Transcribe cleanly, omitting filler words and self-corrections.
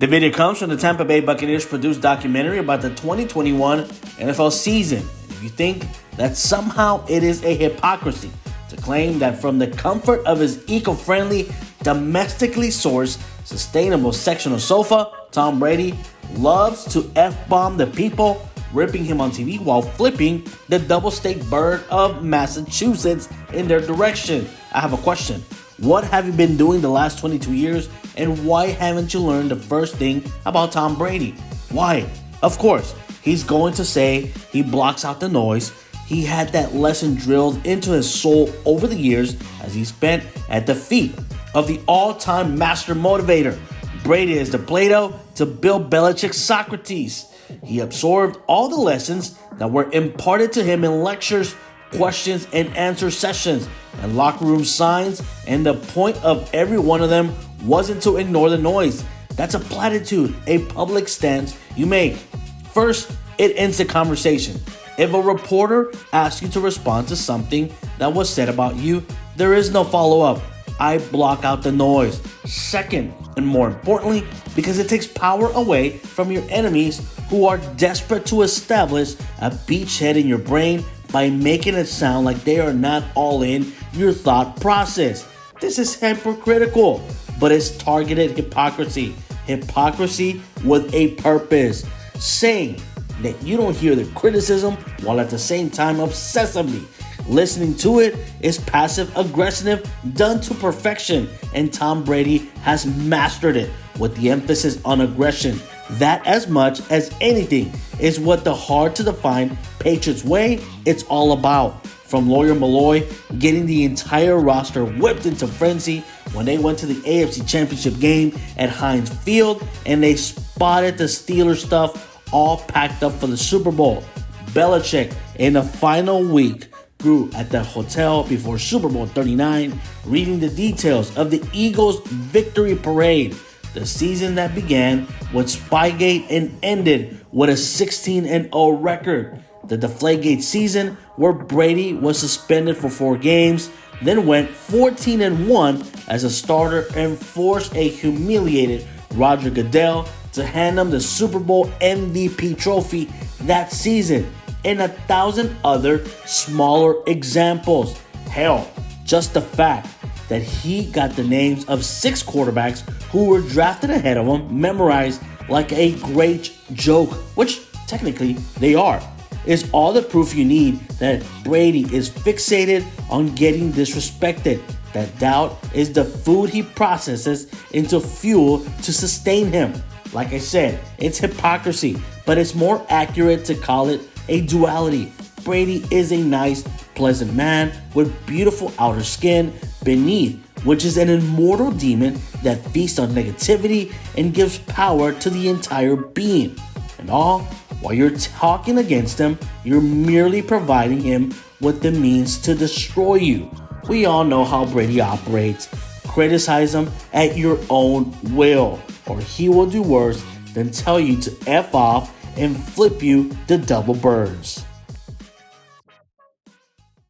The video comes from the Tampa Bay Buccaneers produced documentary about the 2021 NFL season. And if you think that somehow it is a hypocrisy to claim that from the comfort of his eco-friendly, domestically sourced, sustainable sectional sofa, Tom Brady loves to F-bomb the people, ripping him on TV while flipping the double-state bird of Massachusetts in their direction. I have a question. What have you been doing the last 22 years, and why haven't you learned the first thing about Tom Brady? Why? Of course, he's going to say he blocks out the noise. He had that lesson drilled into his soul over the years as he spent at the feet of the all-time master motivator. Brady is the Plato to Bill Belichick's Socrates. He absorbed all the lessons that were imparted to him in lectures, questions and answer sessions, and locker room signs, and the point of every one of them wasn't to ignore the noise. That's a platitude, a public stance you make. First, it ends the conversation. If a reporter asks you to respond to something that was said about you, there is no follow-up. I block out the noise. Second, and more importantly, because it takes power away from your enemies who are desperate to establish a beachhead in your brain by making it sound like they are not all in your thought process. This is hypocritical, but it's targeted hypocrisy. Hypocrisy with a purpose. Saying that you don't hear the criticism while at the same time obsessively listening to it is passive aggressive done to perfection, and Tom Brady has mastered it with the emphasis on aggression. That, as much as anything, is what the hard to define Patriots way it's all about. From Lawyer Malloy getting the entire roster whipped into frenzy when they went to the AFC Championship game at Heinz Field and they spotted the Steelers stuff all packed up for the Super Bowl. Belichick in the final week grew at the hotel before Super Bowl 39, reading the details of the Eagles' victory parade. The season that began with Spygate and ended with a 16-0 record. The Deflategate season, where Brady was suspended for 4 games, then went 14-1 as a starter and forced a humiliated Roger Goodell to hand him the Super Bowl MVP trophy that season, and 1,000 other smaller examples. Hell, just the fact that he got the names of 6 quarterbacks who were drafted ahead of him memorized like a great joke, which technically they are, is all the proof you need that Brady is fixated on getting disrespected. That doubt is the food he processes into fuel to sustain him. Like I said, it's hypocrisy, but it's more accurate to call it a duality. Brady is a nice, pleasant man with beautiful outer skin beneath, which is an immortal demon that feasts on negativity and gives power to the entire being. And all while you're talking against him, you're merely providing him with the means to destroy you. We all know how Brady operates. Criticize him at your own will, or he will do worse than tell you to F off and flip you the double birds.